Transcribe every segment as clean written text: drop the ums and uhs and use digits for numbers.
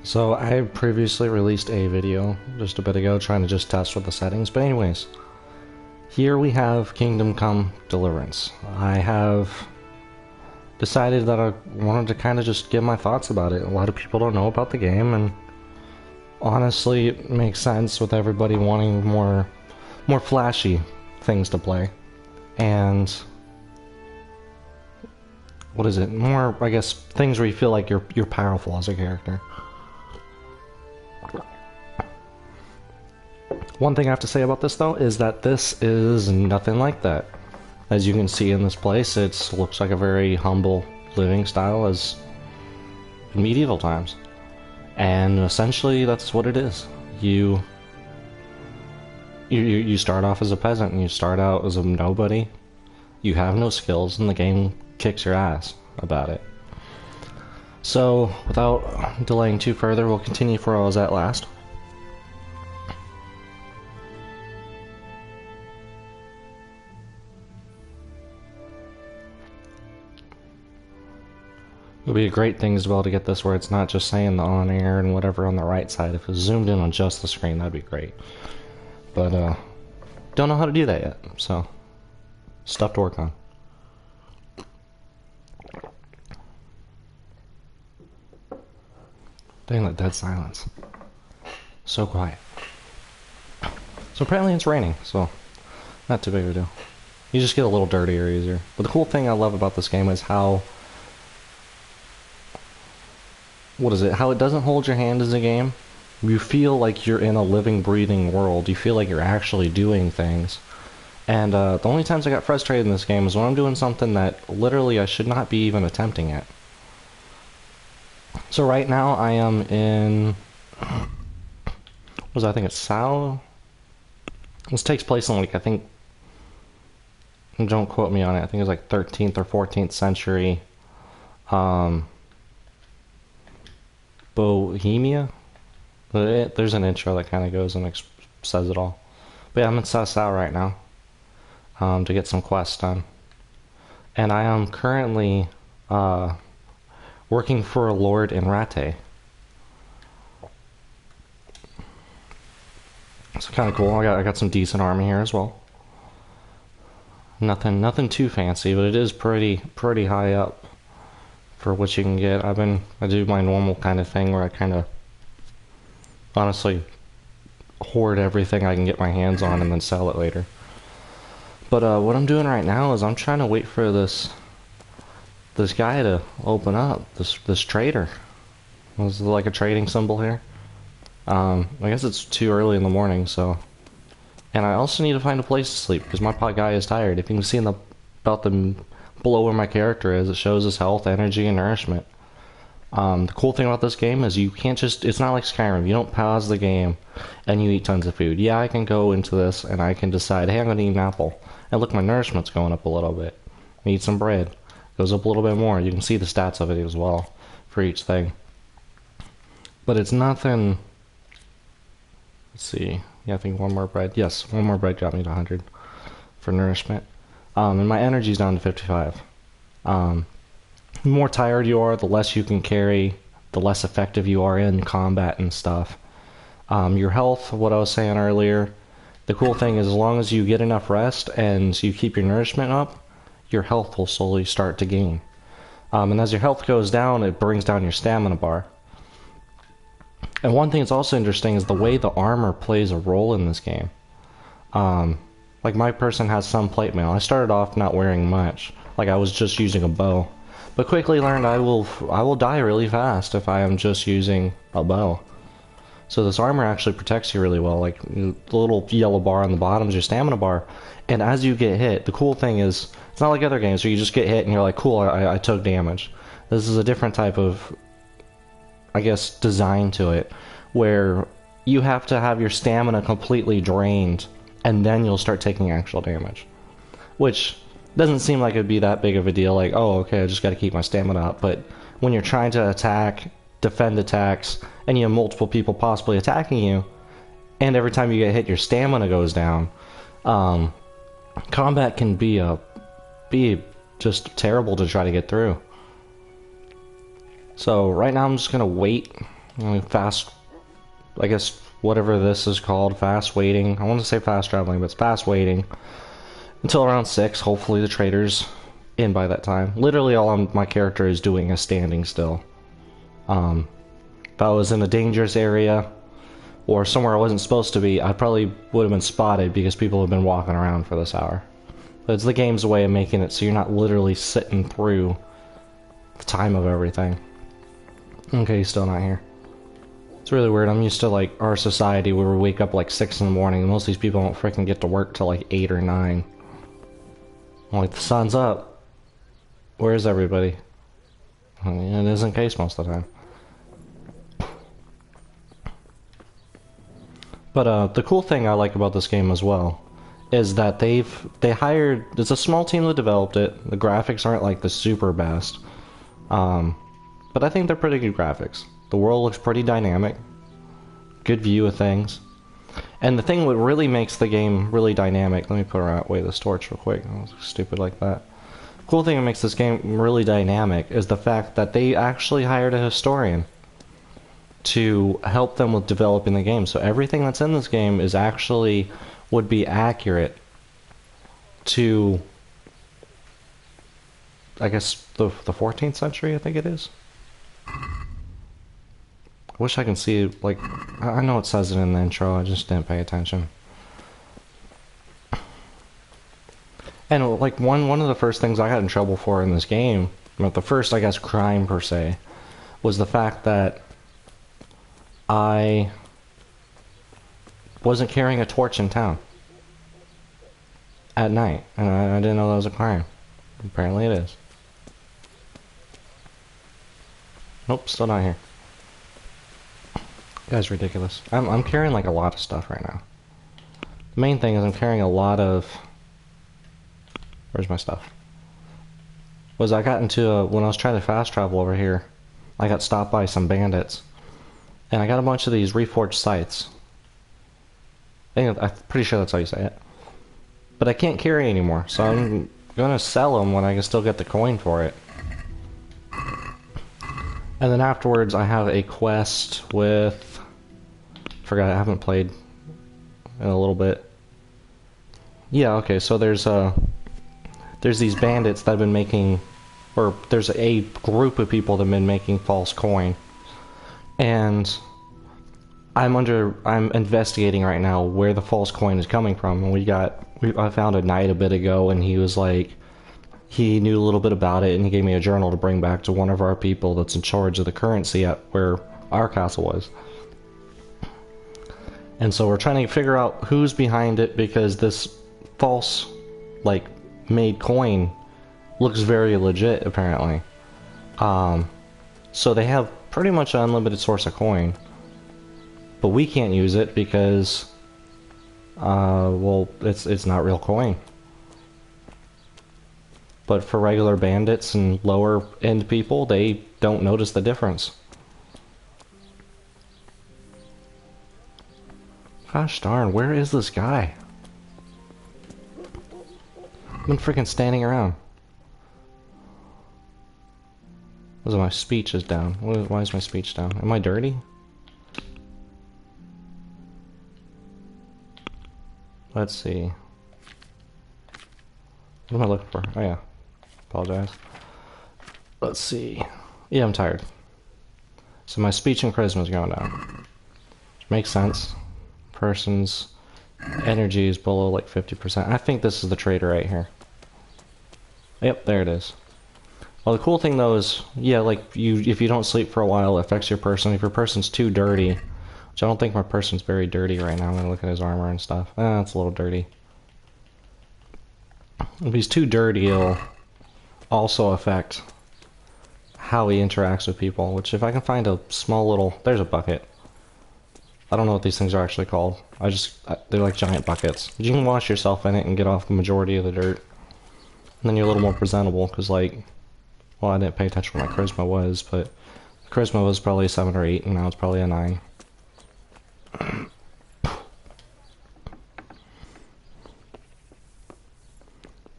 So I previously released a video just a bit ago trying to just test with the settings, but anyways, here we have Kingdom Come Deliverance. I have decided that I wanted to kind of just give my thoughts about it. A lot of people don't know about the game, and honestly it makes sense with everybody wanting more flashy things to play. And what is it? More, I guess, things where you feel like you're powerful as a character. One thing I have to say about this though is that this is nothing like that. As you can see in this place, it looks like a very humble living style as in medieval times. And essentially that's what it is. You start off as a peasant and you start out as a nobody. You have no skills and the game kicks your ass about it. So without delaying too further, we'll continue where I was at last. It would be a great thing as well to get this where it's not just saying the on air and whatever on the right side. If it was zoomed in on just the screen, that'd be great. But don't know how to do that yet, so stuff to work on. Dang, that dead silence. So quiet. So apparently it's raining, so not too big of a deal. You just get a little dirtier easier. But the cool thing I love about this game is how how it doesn't hold your hand as a game. You feel like you're in a living, breathing world. You feel like you're actually doing things. And the only times I got frustrated in this game is when I'm doing something that literally I should not be even attempting at. So right now I am in... I think it's Sao? This takes place in like, I think... Don't quote me on it. I think it's like 13th or 14th century. Bohemia? There's an intro that kind of goes and says it all. But yeah, I'm in Sao right now to get some quests done. And I am currently working for a lord in Rate. It's kind of cool. I got some decent armor here as well. Nothing too fancy, but it is pretty high up for what you can get. I do my normal kind of thing where I kind of honestly hoard everything I can get my hands on and then sell it later. But what I'm doing right now is I'm trying to wait for this guy to open up, this trader. There's like a trading symbol here. I guess it's too early in the morning, so. And I also need to find a place to sleep because my pot guy is tired. If you can see about the below where my character is, it shows his health, energy, and nourishment. The cool thing about this game is you can't just, it's not like Skyrim. You don't pause the game and you eat tons of food. Yeah, I can go into this and I can decide, hey, I'm going to eat an apple. And look, my nourishment's going up a little bit. I eat some bread. Goes up a little bit more. You can see the stats of it as well for each thing. But it's nothing... Let's see. Yeah, I think one more bread. Yes, one more bread got me to 100 for nourishment. And my energy's down to 55. The more tired you are, the less you can carry, the less effective you are in combat and stuff. Your health, what I was saying earlier, the cool thing is as long as you get enough rest and you keep your nourishment up, your health will slowly start to gain. And as your health goes down, it brings down your stamina bar. And one thing that's also interesting is the way the armor plays a role in this game. Like my person has some plate mail. I started off not wearing much. Like I was just using a bow. But quickly learned I will die really fast if I am just using a bow. So this armor actually protects you really well. Like the little yellow bar on the bottom is your stamina bar. And as you get hit, the cool thing is, it's not like other games where you just get hit and you're like, cool, I took damage. This is a different type of, I guess, design to it, where you have to have your stamina completely drained and then you'll start taking actual damage. Which doesn't seem like it'd be that big of a deal, like, oh, okay, I just gotta keep my stamina up. But when you're trying to attack, defend attacks, and you have multiple people possibly attacking you, and every time you get hit your stamina goes down, combat can be just terrible to try to get through. So right now I'm just gonna wait I mean, fast, I guess whatever this is called, fast waiting. I want to say fast traveling, but it's fast waiting until around 6. Hopefully the trader's in by that time. Literally all my character is doing is standing still. If I was in a dangerous area or somewhere I wasn't supposed to be, I probably would have been spotted because people have been walking around for this hour. But it's the game's way of making it so you're not literally sitting through the time of everything. Okay, he's still not here. It's really weird. I'm used to like our society where we wake up like 6 in the morning and most of these people don't freaking get to work till like 8 or 9. I'm like, the sun's up. Where is everybody? I mean, it isn't the case most of the time. But the cool thing I like about this game as well is that they hired, it's a small team that developed it. The graphics aren't like the super best. But I think they're pretty good graphics. The world looks pretty dynamic. Good view of things. And the thing that really makes the game really dynamic, let me put away this torch real quick. I was stupid like that. Cool thing that makes this game really dynamic is the fact that they actually hired a historian to help them with developing the game. So everything that's in this game is actually would be accurate to, I guess, the 14th century, I think it is. I wish I can see, like, I know it says it in the intro, I just didn't pay attention. And, like, one of the first things I got in trouble for in this game, not the first, I guess, crime per se, was the fact that I wasn't carrying a torch in town at night, and I didn't know that was a crime. Apparently it is. Nope, still not here. Guy's ridiculous. I'm carrying like a lot of stuff right now. The main thing is I'm carrying a lot of... Where's my stuff? I got into when I was trying to fast travel over here, I got stopped by some bandits. And I got a bunch of these reforged sights. I'm pretty sure that's how you say it. But I can't carry anymore, so I'm gonna sell them when I can still get the coin for it. And then afterwards I have a quest with... Forgot, I haven't played in a little bit. Yeah, okay, so there's these bandits that have been making... Or there's a group of people that have been making false coin. And I'm investigating right now where the false coin is coming from. And I found a knight a bit ago, and he was like, he knew a little bit about it, and he gave me a journal to bring back to one of our people that's in charge of the currency at where our castle was. And so we're trying to figure out who's behind it, because this false, like, made coin looks very legit, apparently. So they have pretty much an unlimited source of coin, but we can't use it because well, it's not real coin. But for regular bandits and lower end people, they don't notice the difference. Gosh darn, where is this guy? I've been freaking standing around. My speech is down. Why is my speech down? Am I dirty? Let's see. What am I looking for? Oh yeah. Apologize. Let's see. Yeah, I'm tired. So my speech and charisma is going down. Which makes sense. Person's energy is below like 50%. I think this is the trader right here. Yep, there it is. Well, the cool thing though is, yeah, like if you don't sleep for a while, it affects your person. If your person's too dirty, which I don't think my person's very dirty right now. I'm gonna look at his armor and stuff. It's a little dirty. If he's too dirty, it'll also affect how he interacts with people. Which, if I can find a small little, there's a bucket. I don't know what these things are actually called. They're like giant buckets. You can wash yourself in it and get off the majority of the dirt. And then you're a little more presentable, because like, well, I didn't pay attention to what my charisma was, but charisma was probably a 7 or 8, and now it's probably a 9.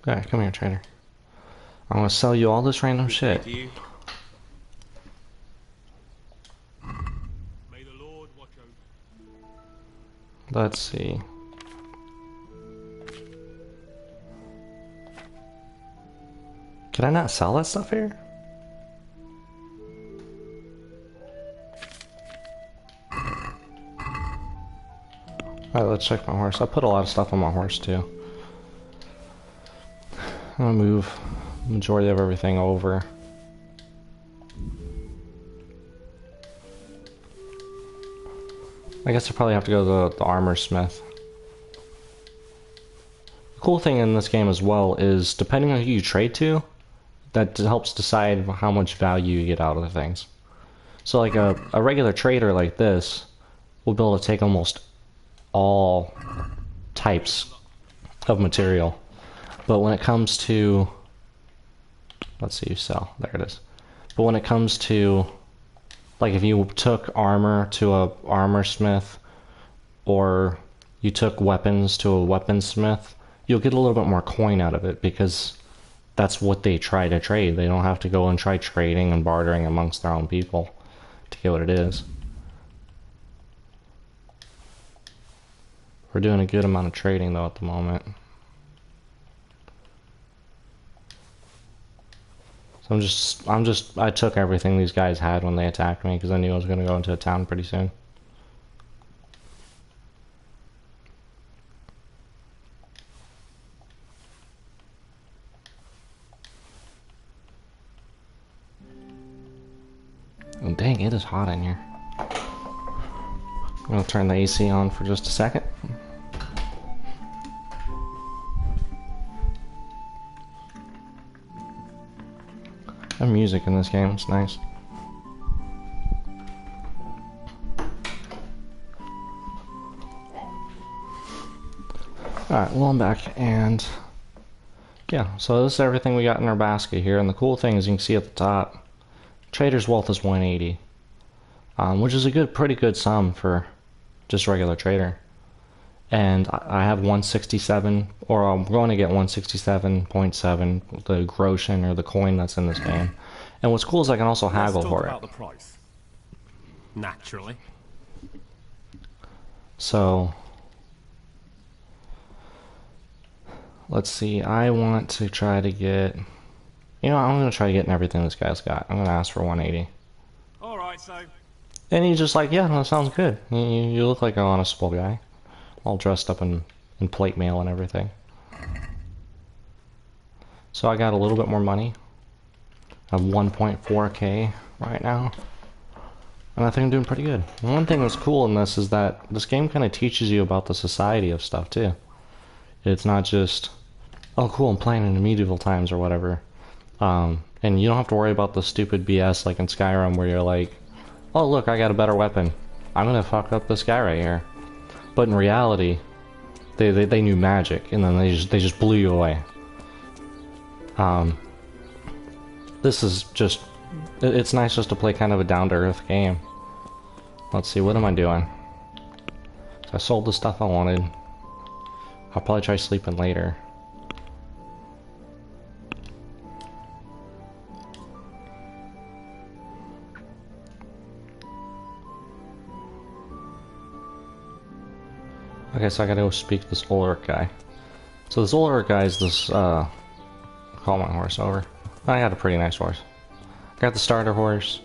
Alright, come here, trader. I'm gonna sell you all this random shit. Let's see. Can I not sell that stuff here? Alright, let's check my horse. I put a lot of stuff on my horse too. I'm gonna move the majority of everything over. I guess I probably have to go to the armor smith. The cool thing in this game as well is, depending on who you trade to, that helps decide how much value you get out of the things. So like a regular trader like this will be able to take almost all types of material. But when it comes to, let's see, you sell, there it is. But when it comes to, like if you took armor to a armor smith, or you took weapons to a weaponsmith, you'll get a little bit more coin out of it, because that's what they try to trade. They don't have to go and try trading and bartering amongst their own people to get what it is. We're doing a good amount of trading though at the moment. So I took everything these guys had when they attacked me, because I knew I was going to go into a town pretty soon. Oh, dang, it is hot in here. I'm going to turn the AC on for just a second. I have music in this game, it's nice. Alright, well I'm back, and yeah, so this is everything we got in our basket here, and the cool thing is you can see at the top, trader's wealth is 180, which is a pretty good sum for just regular trader. And I have 167, or I'm going to get 167.7, the groschen or the coin that's in this game. And what's cool is I can also haggle for it. About the price. Naturally. So let's see. I want to try to get. You know, I'm going to try getting everything this guy's got. I'm going to ask for 180. All right, so. And he's just like, yeah, that sounds good. You look like an honestable guy. All dressed up in plate mail and everything. So I got a little bit more money. I have 1.4k right now. And I think I'm doing pretty good. One thing that's cool in this is that this game kind of teaches you about the society of stuff too. It's not just, oh cool, I'm playing in the medieval times or whatever. And you don't have to worry about the stupid BS like in Skyrim where you're like, oh look, I got a better weapon. I'm gonna fuck up this guy right here. But in reality, they knew magic, and then they just blew you away. This is just, it's nice just to play kind of a down-to-earth game. Let's see, what am I doing? So I sold the stuff I wanted. I'll probably try sleeping later. Okay, so I gotta go speak to this Ulrich guy. So this Ulrich guy is this, call my horse over. I got a pretty nice horse. I got the starter horse.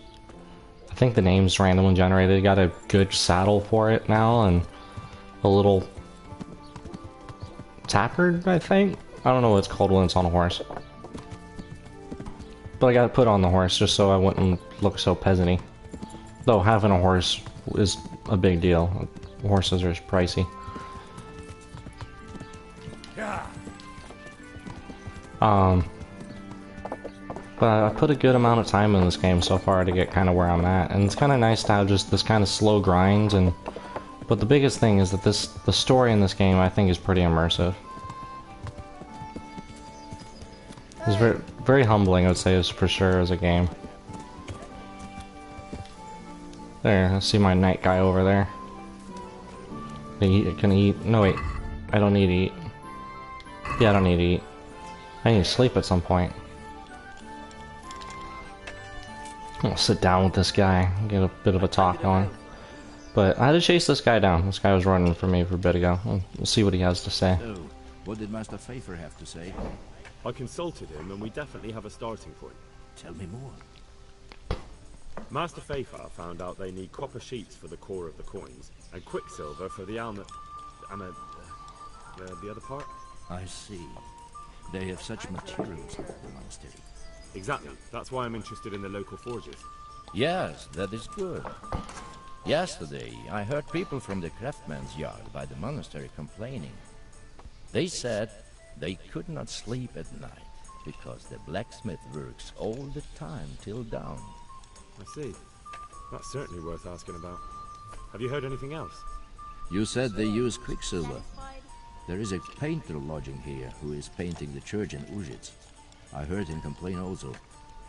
I think the name's randomly generated. Got a good saddle for it now, and a little tappard, I think? I don't know what it's called when it's on a horse. But I got it put on the horse just so I wouldn't look so peasant-y. Though having a horse is a big deal. Horses are pricey. But I put a good amount of time in this game so far to get kind of where I'm at, and it's kind of nice to have just this kind of slow grind. But the biggest thing is that the story in this game I think is pretty immersive. It's very, very humbling, I would say, is for sure as a game. There, I see my night guy over there. Can I eat? No wait, I don't need to eat. Yeah, I don't need to eat. I need to sleep at some point. I'm gonna sit down with this guy and get a bit of a talk going. But I had to chase this guy down. This guy was running from me for a bit ago. We'll see what he has to say. So, what did Master Pfeiffer have to say? I consulted him, and we definitely have a starting point. Tell me more. Master Pfeiffer found out they need copper sheets for the core of the coins, and quicksilver for the the other part? I see. They have such materials at the monastery. Exactly. That's why I'm interested in the local forges. Yes, that is good. Yesterday, I heard people from the craftsman's yard by the monastery complaining. They said they could not sleep at night because the blacksmith works all the time till dawn. I see. That's certainly worth asking about. Have you heard anything else? You said they use quicksilver. There is a painter lodging here who is painting the church in Ujits. I heard him complain also.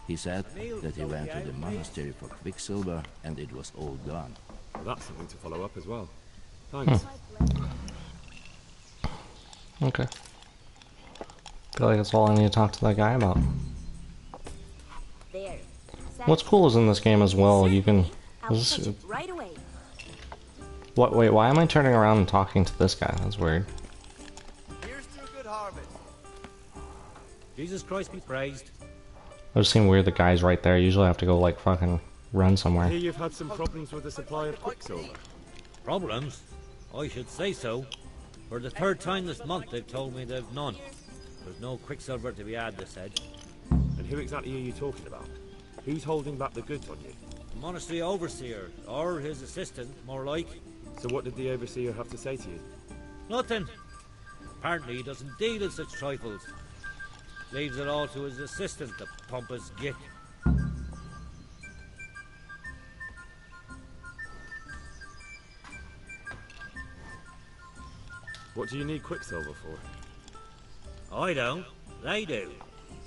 He said that he went to the monastery for quicksilver and it was all gone. Well, that's something to follow up as well. Thanks. Okay. Feel like that's all I need to talk to that guy about. There. What's cool is in this game as well, you can... I'll Is catch this, it right away. what? Wait, why am I turning around and talking to this guy? That's weird. Here's to a good harvest. Jesus Christ be praised. It would seem weird the guy's right there. Usually I have to go like fucking run I somewhere. hear you've had some problems with the supply of quicksilver. Problems? I should say so. For the third time this month they've told me they've none. There's no quicksilver to be had, they said. And who exactly are you talking about? Who's holding back the goods on you? The monastery overseer, or his assistant, more like. So what did the overseer have to say to you? Nothing. Apparently he doesn't deal in such trifles. Leaves it all to his assistant, the pompous git. What do you need quicksilver for? I don't. They do.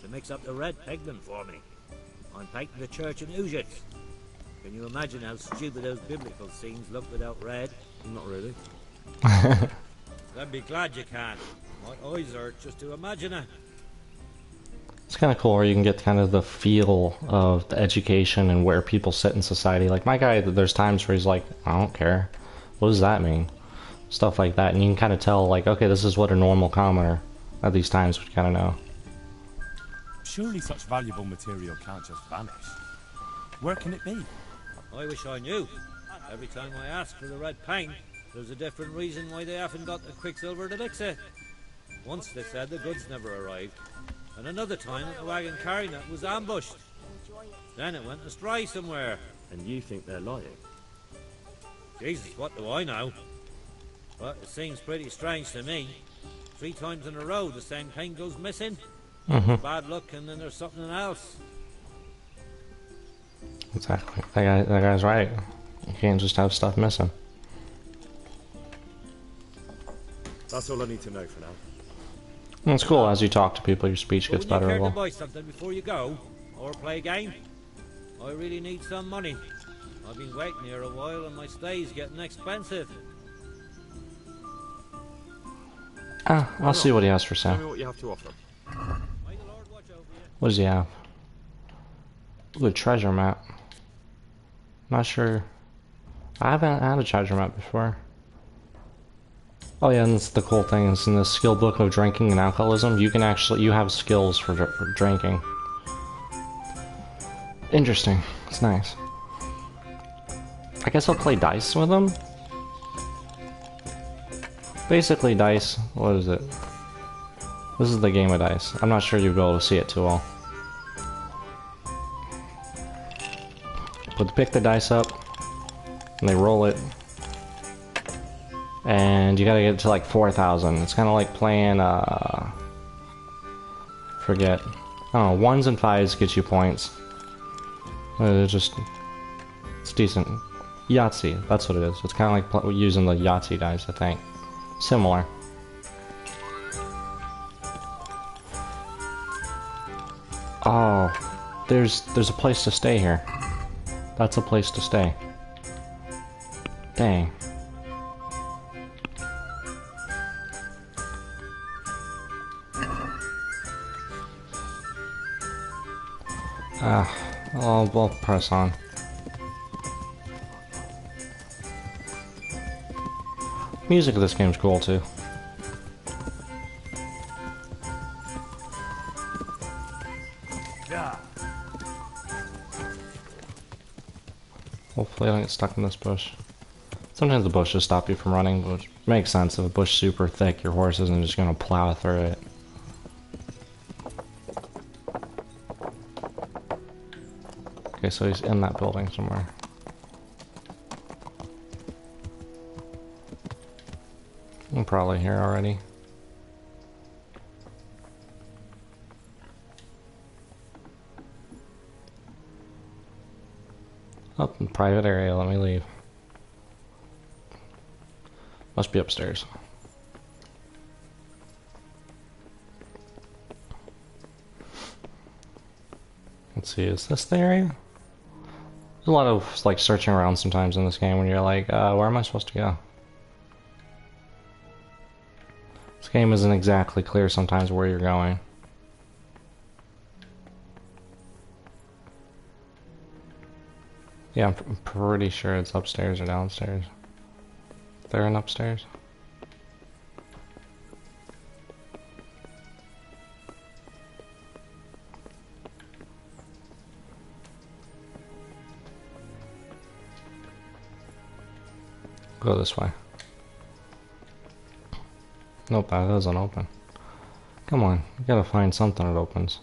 To mix up the red pigment for me. I'm painting the church in Ujits. Can you imagine how stupid those biblical scenes look without red? Not really. Then be glad you can. My eyes hurt just to imagine it. It's kind of cool where you can get kind of the feel of the education and where people sit in society. Like my guy, there's times where he's like, I don't care. What does that mean? Stuff like that. And you can kind of tell, like, okay, this is what a normal commoner at these times would kind of know. Surely such valuable material can't just vanish. Where can it be? I wish I knew. Every time I ask for the red paint, there's a different reason why they haven't got the quicksilver to mix it. Once they said the goods never arrived, and another time the wagon carrying it was ambushed. Then it went astray somewhere. And you think they're lying? Jesus, what do I know? But it seems pretty strange to me. 3 times in a row the same paint goes missing. Bad luck and then there's something else. Exactly. That guy's right. You can't just have stuff missing. That's all I need to know for now. And it's cool as you talk to people, your speech gets Wouldn't better you as care to well. buy something before you go? Or play a game? I really need some money. I've been waiting here a while and my stay's getting expensive. I'll see what he has for Tell me sale. what you have to offer. May the Lord watch over you. What does he have? Ooh, a treasure map. Not sure. I haven't had a treasure map before. Oh yeah, and that's the cool thing is in the skill book of drinking and alcoholism, you have skills for drinking. Interesting. It's nice. I guess I'll play dice with them. Basically dice. What is it? This is the game of dice. I'm not sure you'll be able to see it too well. But pick the dice up, and they roll it. And you gotta get to like 4,000. It's kind of like playing, forget. I don't know, 1s and 5s get you points. It's decent. Yahtzee, that's what it is. It's kind of like using the Yahtzee dice, I think. Similar. Oh, there's a place to stay here. That's a place to stay. Dang. I'll press on. Music of this game's cool too. Yeah. Hopefully I don't get stuck in this bush. Sometimes the bushes stop you from running, which makes sense. If a bush's super thick, your horse isn't just gonna plow through it. Okay, so he's in that building somewhere. I'm probably here already. Oh, private area, let me leave. Must be upstairs. Let's see, is this the area? There's a lot of like searching around sometimes in this game when you're like, where am I supposed to go? This game isn't exactly clear sometimes where you're going. Yeah, I'm pretty sure it's upstairs or downstairs. They're in upstairs. Go this way. Nope, that doesn't open. Come on, you gotta find something that opens.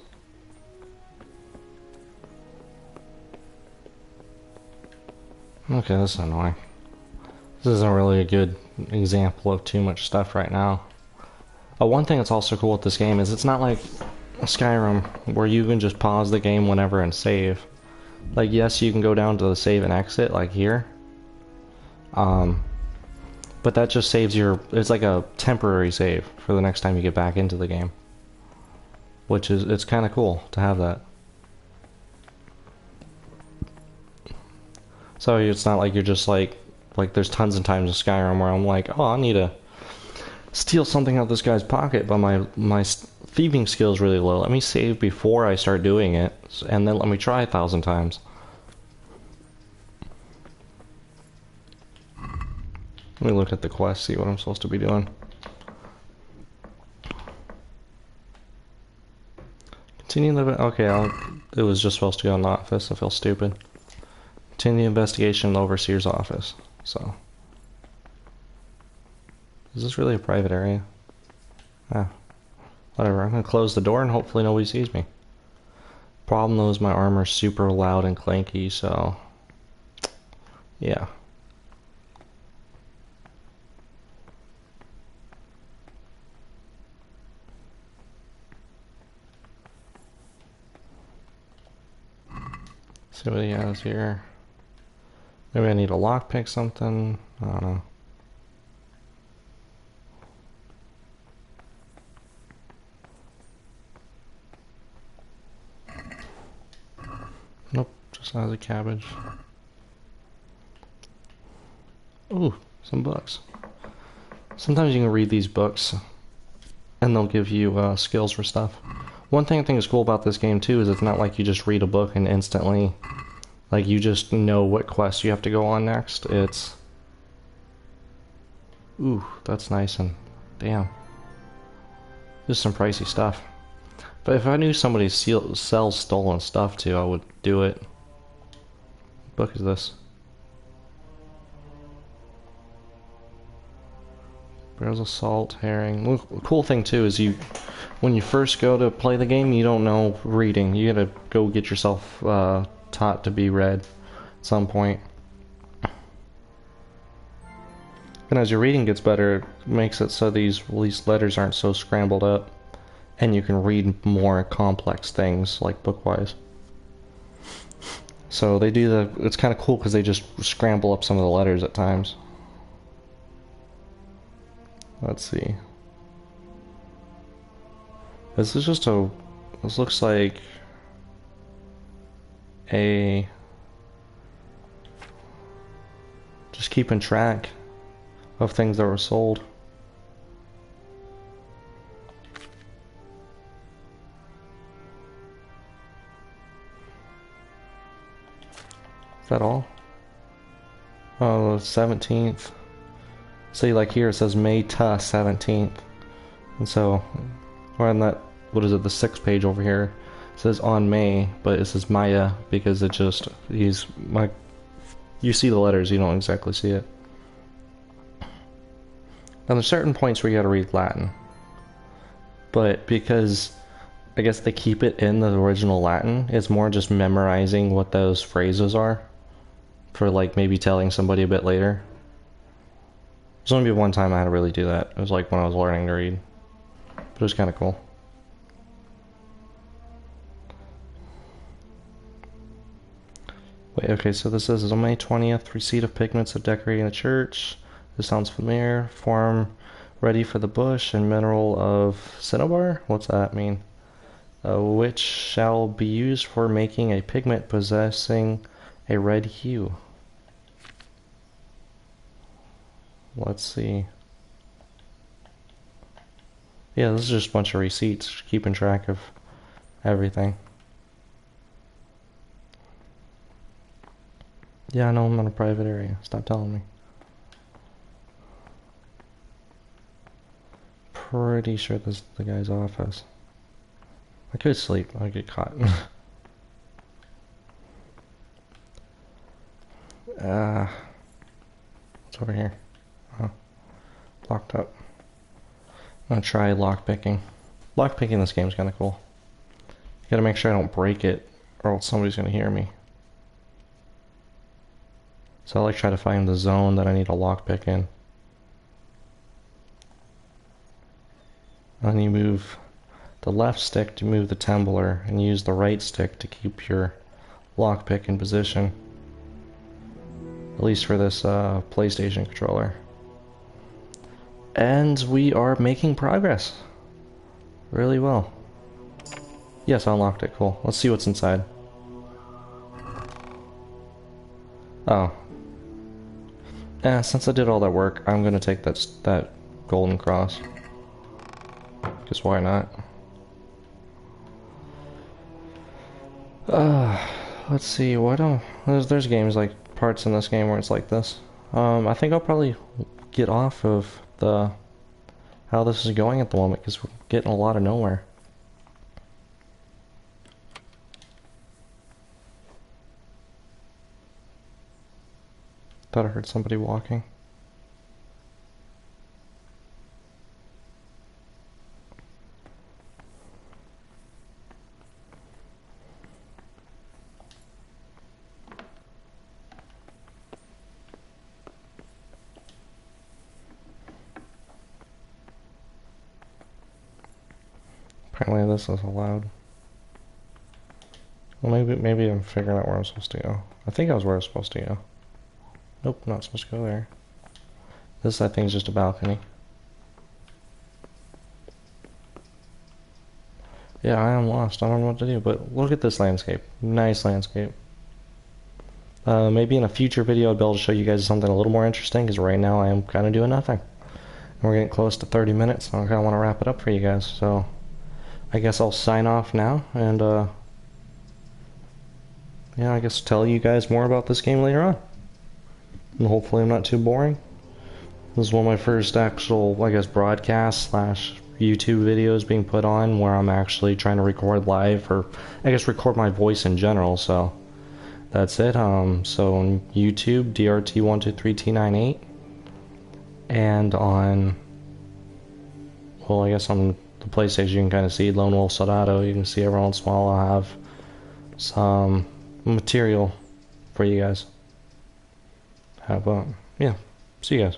Okay, this is annoying. This isn't really a good example of too much stuff right now. One thing that's also cool with this game is it's not like Skyrim where you can just pause the game whenever and save. Like, yes, you can go down to the save and exit, like here. But that just saves your... It's like a temporary save for the next time you get back into the game. Which is... It's kind of cool to have that. So it's not like you're just like there's tons of times in Skyrim where I'm like, oh, I need to steal something out of this guy's pocket, but my thieving skill is really low. Let me save before I start doing it, and then let me try 1,000 times. Let me look at the quest, see what I'm supposed to be doing. Continue the... Okay, it was just supposed to go in the office. I feel stupid. Continue the investigation in the overseer's office. So, is this really a private area? Ah, whatever. I'm gonna close the door and hopefully nobody sees me. Problem though is my armor's super loud and clanky, so yeah. See what he has here. Maybe I need a lockpick something. I don't know. Nope, just has a cabbage. Ooh, some books. Sometimes you can read these books and they'll give you skills for stuff. One thing I think is cool about this game too is it's not like you just read a book and instantly... Like, you just know what quest you have to go on next. It's... Ooh, that's nice and... Damn. This is some pricey stuff. But if I knew somebody sells stolen stuff too, I would do it. What book is this? Barrels of salt, herring. Look, the cool thing too is when you first go to play the game, you don't know reading. You gotta go get yourself taught to be read at some point. And as your reading gets better, it makes it so these letters aren't so scrambled up, and you can read more complex things, like book-wise. So they do it's kind of cool because they just scramble up some of the letters at times. Let's see. This is just this looks like just keeping track of things that were sold. Is that all? Oh, 17th. See, like here it says May 17th. And so, or on that, what is it, the 6th page over here, it says on May, but it says Maya because it just, you see the letters, you don't exactly see it. Now there's certain points where you gotta read Latin. But because I guess they keep it in the original Latin, it's more just memorizing what those phrases are for like maybe telling somebody a bit later. There's only been one time I had to really do that. It was like when I was learning to read. But it was kind of cool. Wait, okay, so this is on May 20th, receipt of pigments of decorating the church. This sounds familiar. Form ready for the bush and mineral of cinnabar? What's that mean? Which shall be used for making a pigment possessing a red hue. Let's see. Yeah, this is just a bunch of receipts, keeping track of everything. Yeah, I know I'm in a private area. Stop telling me. Pretty sure this is the guy's office. I could sleep. I'd get caught. What's over here? Oh, locked up. I'm gonna try lockpicking. Lockpicking in this game is kind of cool. You gotta make sure I don't break it, or else somebody's gonna hear me. So I like try to find the zone that I need a lockpick in. And then you move the left stick to move the tumbler, and use the right stick to keep your lockpick in position. At least for this PlayStation controller. And we are making progress. Really well. Yes, I unlocked it. Cool. Let's see what's inside. Oh. Since I did all that work, I'm gonna take that golden cross. Because why not? Let's see. Why don't there's games like parts in this game where it's like this. I think I'll probably get off of the how this is going at the moment because we're getting a lot of nowhere. Thought I heard somebody walking. Apparently this is allowed. Well, maybe I'm figuring out where I'm supposed to go. I think I was where I was supposed to go. Nope, not supposed to go there. This, I think, is just a balcony. Yeah, I am lost. I don't know what to do, but look at this landscape. Nice landscape. Maybe in a future video I'll be able to show you guys something a little more interesting, because right now I am kind of doing nothing. And we're getting close to 30 minutes, so I kind of want to wrap it up for you guys. So I guess I'll sign off now, and yeah, I guess tell you guys more about this game later on. And hopefully I'm not too boring. This is one of my first actual, I guess, broadcast / YouTube videos being put on where I'm actually trying to record live, or I guess record my voice in general, so that's it. So on YouTube, DRT123T98, and on, well, I guess on the PlayStation you can kind of see Lone Wolf Soldado. You can see every once in a while I'll have some material for you guys. How about, yeah, see you guys.